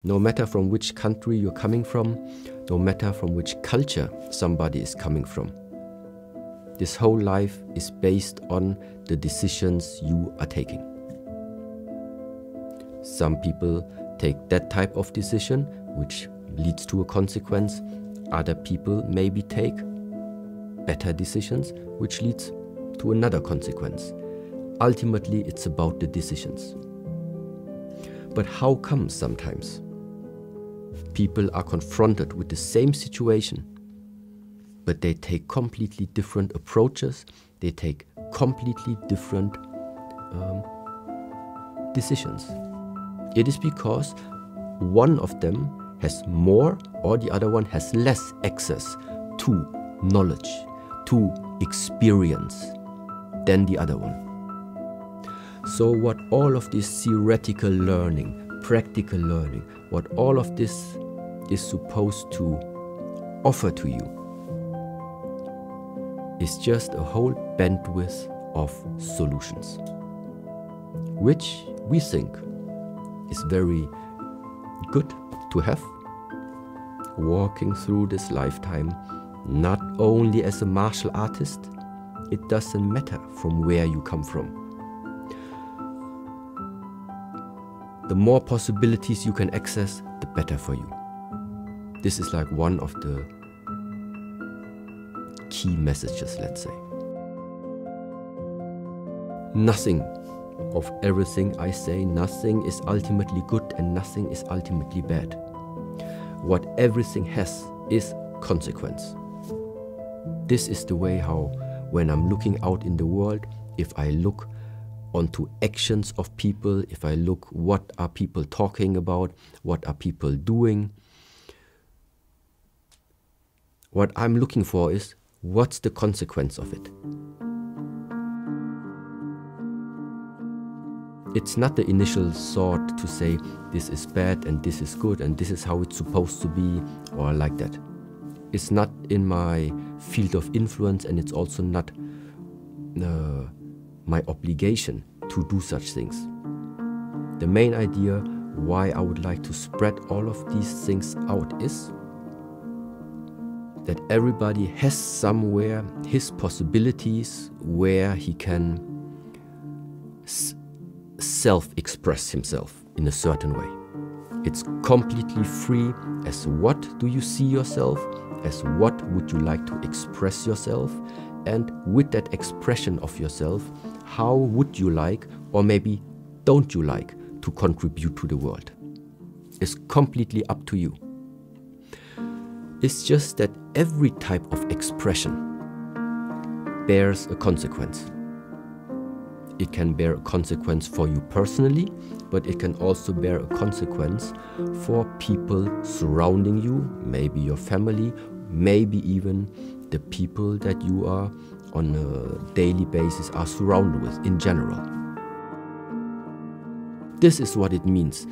No matter from which country you're coming from, no matter from which culture somebody is coming from. This whole life is based on the decisions you are taking. Some people take that type of decision, which leads to a consequence. Other people maybe take better decisions, which leads to another consequence. Ultimately, it's about the decisions. But how come sometimes people are confronted with the same situation, but they take completely different approaches, they take completely different decisions? It is because one of them has more or the other one has less access to knowledge, to experience than the other one. So what all of this theoretical learning, practical learning, what all of this is supposed to offer to you is just a whole bandwidth of solutions, which we think is very good to have, walking through this lifetime, not only as a martial artist. It doesn't matter from where you come from. The more possibilities you can access, the better for you. This is like one of the key messages, let's say. Nothing of everything I say, nothing is ultimately good and nothing is ultimately bad. What everything has is consequence. This is the way how, when I'm looking out in the world, if I look onto actions of people, if I look what are people talking about, what are people doing, what I'm looking for is what's the consequence of it. It's not the initial thought to say this is bad and this is good and this is how it's supposed to be or like that. It's not in my field of influence and it's also not my obligation to do such things. The main idea why I would like to spread all of these things out is that everybody has somewhere his possibilities where he can self-express himself in a certain way. It's completely free as what do you see yourself, as what would you like to express yourself, and with that expression of yourself, how would you like, or maybe don't you like, to contribute to the world. It's completely up to you. It's just that every type of expression bears a consequence. It can bear a consequence for you personally, but it can also bear a consequence for people surrounding you, maybe your family, maybe even the people that you are on a daily basis are surrounded with in general. This is what it means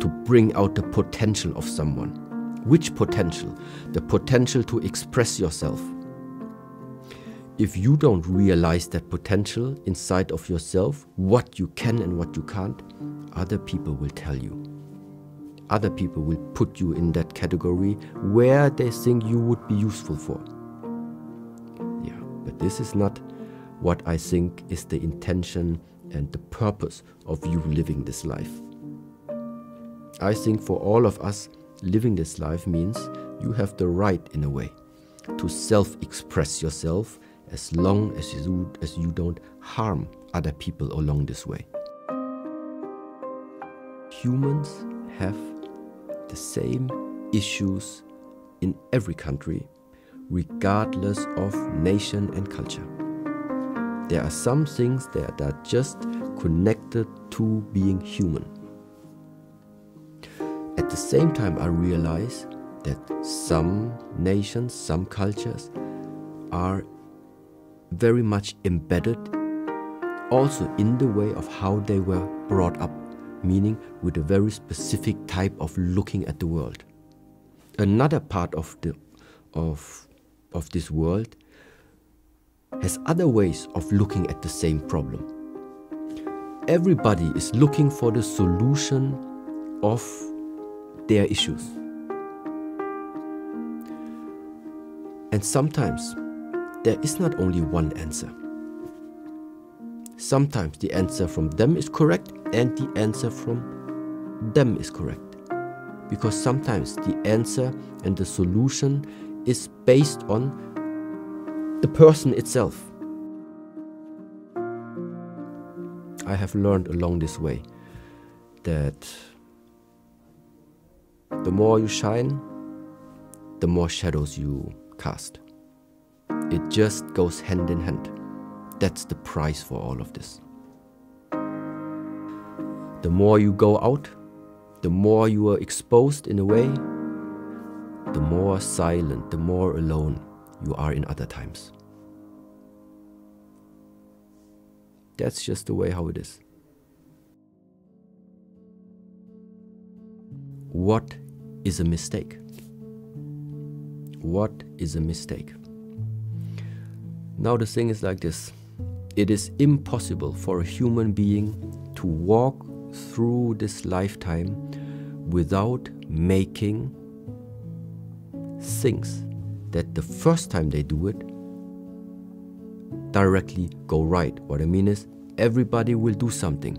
to bring out the potential of someone. Which potential? The potential to express yourself. If you don't realize that potential inside of yourself, what you can and what you can't, other people will tell you. Other people will put you in that category where they think you would be useful for. Yeah, but this is not what I think is the intention and the purpose of you living this life. I think for all of us, living this life means you have the right, in a way, to self-express yourself as long as you don't harm other people along this way. Humans have the same issues in every country, regardless of nation and culture. There are some things that are just connected to being human. At the same time, I realize that some nations, some cultures are very much embedded also in the way of how they were brought up, meaning with a very specific type of looking at the world. Another part of this world has other ways of looking at the same problem. Everybody is looking for the solution of their issues. And sometimes there is not only one answer. Sometimes the answer from them is correct and the answer from them is correct. Because sometimes the answer and the solution is based on the person itself. I have learned along this way that the more you shine, the more shadows you cast. It just goes hand in hand. That's the price for all of this. The more you go out, the more you are exposed in a way, the more silent, the more alone you are in other times. That's just the way how it is. What is a mistake? What is a mistake? Now the thing is like this. It is impossible for a human being to walk through this lifetime without making things that the first time they do it directly go right. What I mean is, everybody will do something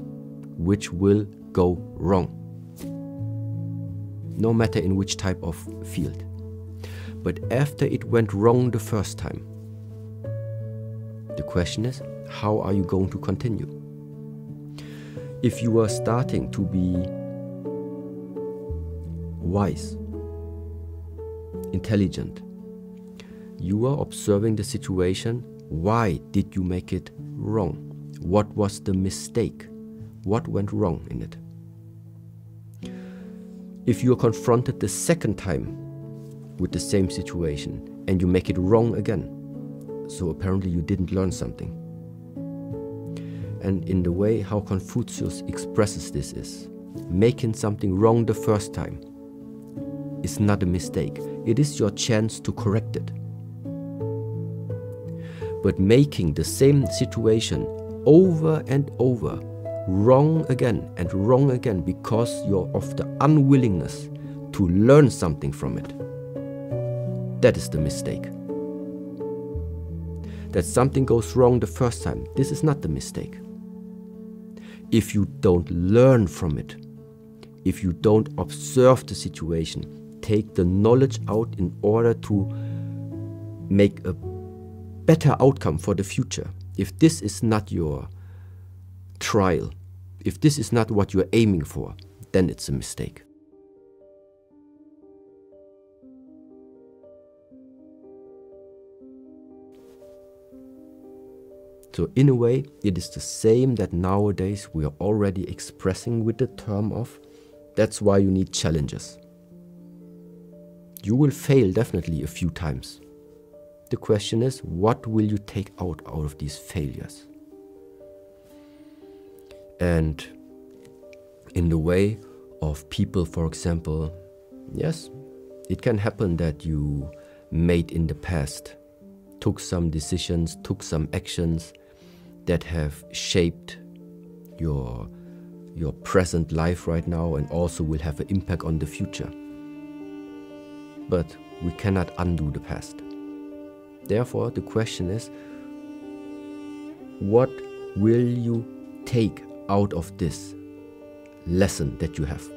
which will go wrong, no matter in which type of field. But after it went wrong the first time, the question is, how are you going to continue? If you are starting to be wise, intelligent, you are observing the situation. Why did you make it wrong? What was the mistake? What went wrong in it? If you are confronted the second time with the same situation and you make it wrong again, so apparently you didn't learn something. And in the way how Confucius expresses this is, making something wrong the first time is not a mistake. It is your chance to correct it. But making the same situation over and over, wrong again and wrong again because you're of the unwillingness to learn something from it, that is the mistake. That something goes wrong the first time, this is not the mistake. If you don't learn from it, if you don't observe the situation, take the knowledge out in order to make a better outcome for the future, if this is not your trial, if this is not what you're aiming for, then it's a mistake. So in a way, it is the same that nowadays we are already expressing with the term of, that's why you need challenges. You will fail definitely a few times. The question is, what will you take out of these failures? And in the way of people, for example, yes, it can happen that you made in the past, took some decisions, took some actions that have shaped your present life right now and also will have an impact on the future. But we cannot undo the past. Therefore, the question is, what will you take out of this lesson that you have?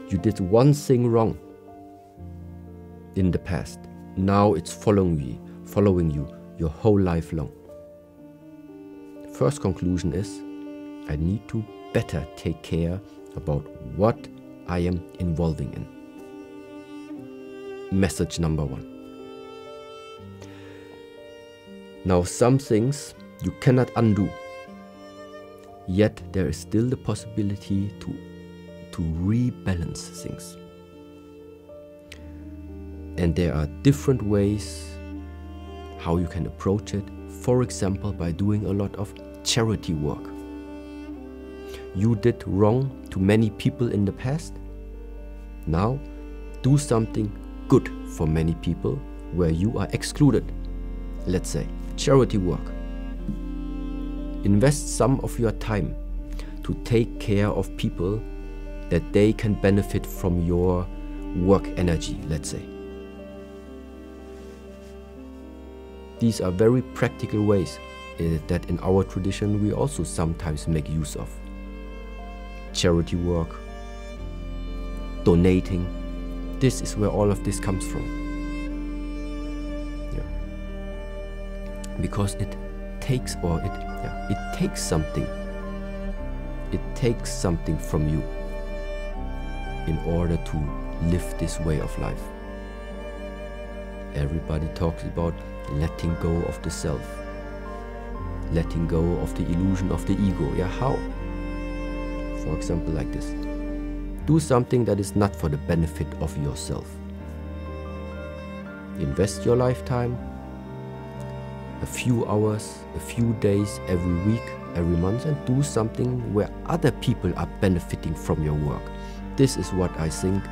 You did one thing wrong in the past. Now it's following you your whole life long. First conclusion is, I need to better take care about what I am involving in. Message number one. Now, some things you cannot undo, yet there is still the possibility to rebalance things. And there are different ways how you can approach it. For example, by doing a lot of charity work. You did wrong to many people in the past. Now, do something good for many people where you are excluded. Let's say, charity work. Invest some of your time to take care of people that they can benefit from your work energy, let's say. These are very practical ways that in our tradition we also sometimes make use of. Charity work, donating, this is where all of this comes from. Yeah. Because it takes something. It takes something from you in order to live this way of life. Everybody talks about letting go of the self, letting go of the illusion of the ego. Yeah, how? For example, like this. Do something that is not for the benefit of yourself. Invest your lifetime, a few hours, a few days, every week, every month, and do something where other people are benefiting from your work. This is what I think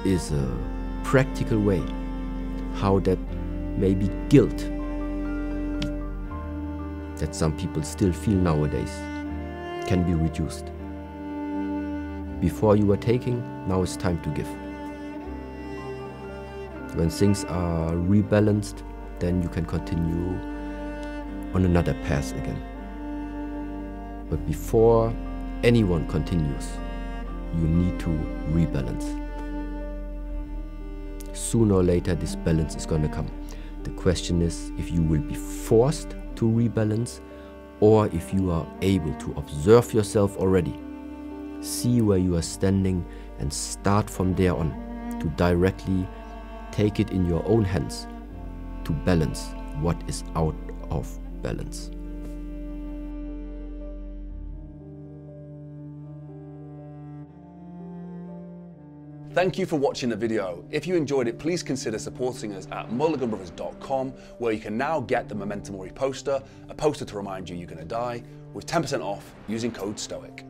is a practical way how that maybe guilt that some people still feel nowadays can be reduced. Before you were taking, now it's time to give. When things are rebalanced, then you can continue on another path again. But before anyone continues, you need to rebalance. Sooner or later, this balance is gonna come. The question is if you will be forced to rebalance, or if you are able to observe yourself already, see where you are standing, and start from there on to directly take it in your own hands to balance what is out of balance. Thank you for watching the video. If you enjoyed it, please consider supporting us at MulliganBrothers.com, where you can now get the Memento Mori poster, a poster to remind you you're going to die, with 10% off using code STOIC.